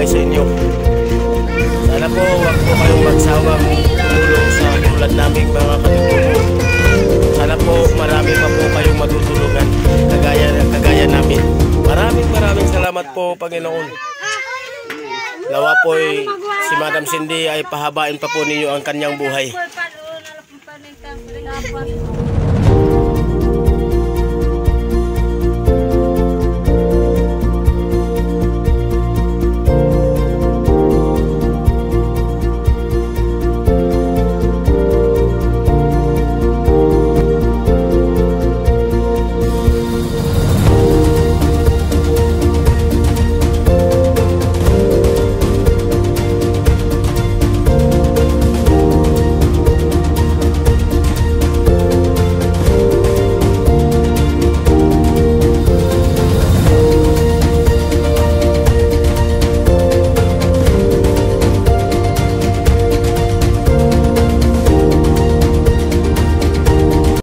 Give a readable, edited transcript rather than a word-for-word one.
buhay sa inyo. Sana po wag po kayong magsawang tumulong sa tulad naming mga katutubo. Sana po marami pa po kayong matutulungan kagaya namin. Maraming salamat po, Panginoon. Nawa po si Madam Cindy ay pahabain pa po ninyo ang kanyang buhay.